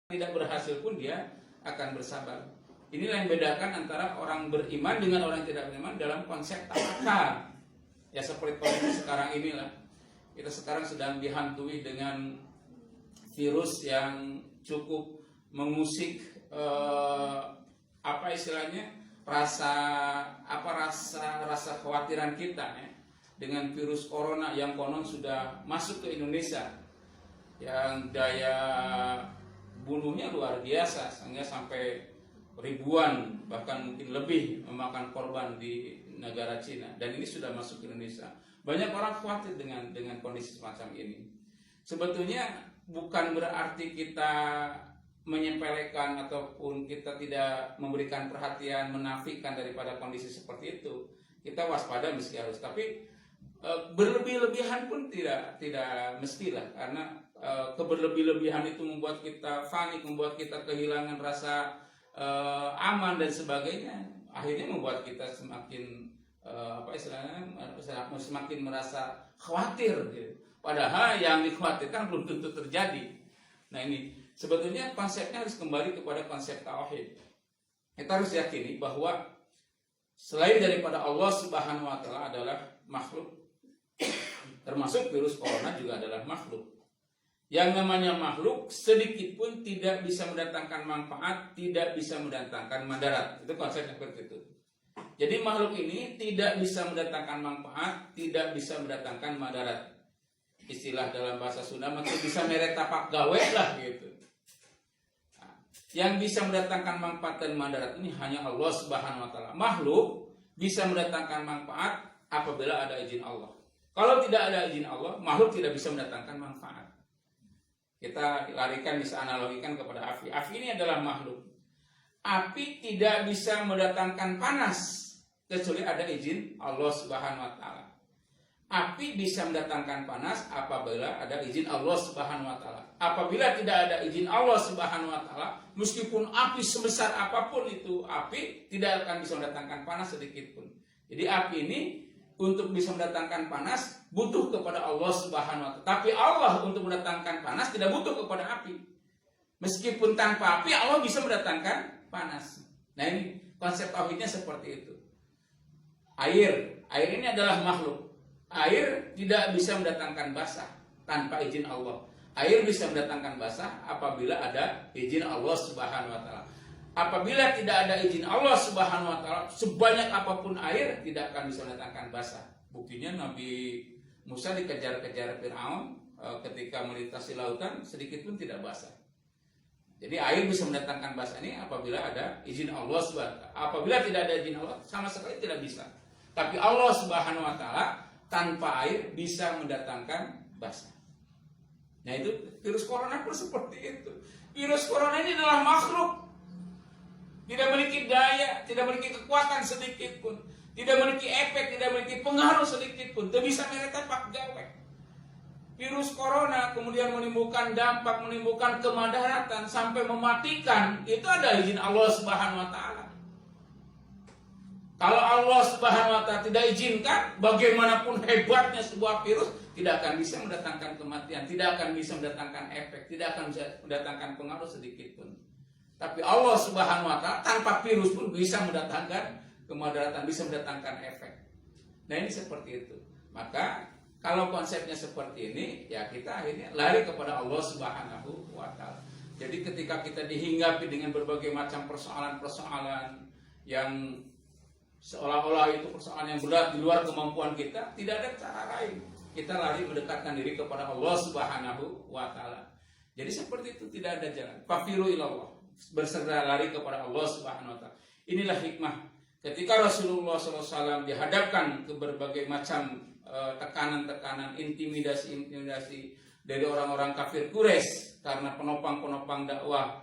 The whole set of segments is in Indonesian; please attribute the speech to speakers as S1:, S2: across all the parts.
S1: tidak berhasil pun dia akan bersabar. Inilah yang membedakan antara orang beriman dengan orang tidak beriman dalam konsep tawakal. Ya seperti kondisi sekarang inilah. Kita sekarang sedang dihantui dengan virus yang cukup mengusik rasa kekhawatiran kita ya, dengan virus corona yang konon sudah masuk ke Indonesia, yang daya bunuhnya luar biasa sehingga sampai ribuan bahkan mungkin lebih memakan korban di negara Cina, dan ini sudah masuk ke Indonesia. Banyak orang khawatir dengan kondisi semacam ini. Sebetulnya bukan berarti kita menyepelekan ataupun kita tidak memberikan perhatian, menafikan daripada kondisi seperti itu. Kita waspada meski harus, tapi berlebih-lebihan pun tidak mestilah, karena keberlebih-lebihan itu membuat kita panik, membuat kita kehilangan rasa aman dan sebagainya. Akhirnya membuat kita semakin semakin merasa khawatir gitu. Padahal yang dikhawatirkan belum tentu terjadi. Nah ini sebetulnya konsepnya harus kembali kepada konsep tauhid. Kita harus yakini bahwa selain daripada Allah Subhanahu wa taala adalah makhluk, termasuk virus corona juga adalah makhluk. Yang namanya makhluk sedikit pun tidak bisa mendatangkan manfaat, tidak bisa mendatangkan madarat. Itu konsepnya seperti itu. Jadi makhluk ini tidak bisa mendatangkan manfaat, tidak bisa mendatangkan madarat. Istilah dalam bahasa Sunda maksud bisa meretapak gawe lah gitu. Nah, yang bisa mendatangkan manfaat dan madarat ini hanya Allah Subhanahu wa taala. Makhluk bisa mendatangkan manfaat apabila ada izin Allah. Kalau tidak ada izin Allah, makhluk tidak bisa mendatangkan manfaat. Kita larikan, bisa analogikan kepada api. Api ini adalah makhluk. Api tidak bisa mendatangkan panas kecuali ada izin Allah Subhanahu wa taala. Api bisa mendatangkan panas apabila ada izin Allah Subhanahu wa taala. Apabila tidak ada izin Allah Subhanahu wa taala, meskipun api sebesar apapun itu, api tidak akan bisa mendatangkan panas sedikit pun. Jadi api ini untuk bisa mendatangkan panas butuh kepada Allah Subhanahu wa taala. Tapi Allah untuk mendatangkan panas tidak butuh kepada api. Meskipun tanpa api Allah bisa mendatangkan panas. Nah ini konsep tauhidnya seperti itu. Air ini adalah makhluk. Air tidak bisa mendatangkan basah tanpa izin Allah. Air bisa mendatangkan basah apabila ada izin Allah Subhanahu wa taala. Apabila tidak ada izin Allah Subhanahu wa taala, sebanyak apapun air tidak akan bisa mendatangkan basah. Buktinya Nabi Musa dikejar-kejar Firaun ketika melintasi lautan, sedikit pun tidak basah. Jadi air bisa mendatangkan basah ini apabila ada izin Allah Subhanahu wa taala. Apabila tidak ada izin Allah, sama sekali tidak bisa. Tapi Allah Subhanahu wa taala tanpa air bisa mendatangkan basah. Nah itu virus corona pun seperti itu. Virus corona ini adalah makhluk, tidak memiliki daya, tidak memiliki kekuatan sedikit pun, tidak memiliki efek, tidak memiliki pengaruh sedikit pun, tidak bisa meretapak gawe. Virus corona kemudian menimbulkan dampak, menimbulkan kemadaratan sampai mematikan, itu ada izin Allah Subhanahu wa taala. Kalau Allah Subhanahu wa taala tidak izinkan, bagaimanapun hebatnya sebuah virus tidak akan bisa mendatangkan kematian, tidak akan bisa mendatangkan efek, tidak akan bisa mendatangkan pengaruh sedikit pun. Tapi Allah Subhanahu wa taala tanpa virus pun bisa mendatangkan kemadaratan, bisa mendatangkan efek. Nah ini seperti itu. Maka kalau konsepnya seperti ini, ya kita akhirnya lari kepada Allah Subhanahu wa taala. Jadi ketika kita dihinggapi dengan berbagai macam persoalan-persoalan yang seolah-olah itu persoalan yang berat di luar kemampuan kita, tidak ada cara lain. Kita lari mendekatkan diri kepada Allah Subhanahu wa taala. Jadi seperti itu, tidak ada jalan. Fafiru ilallah, bersegera lari kepada Allah Subhanahu wa taala. Inilah hikmah ketika Rasulullah SAW dihadapkan ke berbagai macam tekanan-tekanan, intimidasi dari orang-orang kafir Quraisy karena penopang-penopang dakwah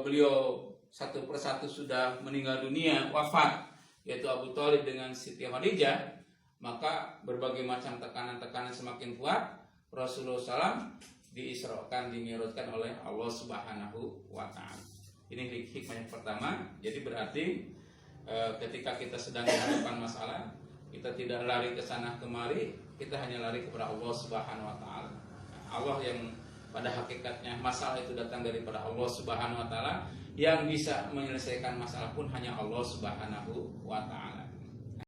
S1: beliau satu persatu sudah meninggal dunia, wafat, yaitu Abu Thalib dengan Siti Khadijah, maka berbagai macam tekanan-tekanan semakin kuat. Rasulullah SAW diisrokan, dimi'rajkan oleh Allah Subhanahu wa taala. Ini hikmah yang pertama. Jadi berarti ketika kita sedang menghadapan masalah, kita tidak lari ke sana kemari, kita hanya lari kepada Allah Subhanahu wa taala. Allah yang pada hakikatnya masalah itu datang daripada Allah Subhanahu wa taala. Yang bisa menyelesaikan masalah pun hanya Allah Subhanahu wa taala.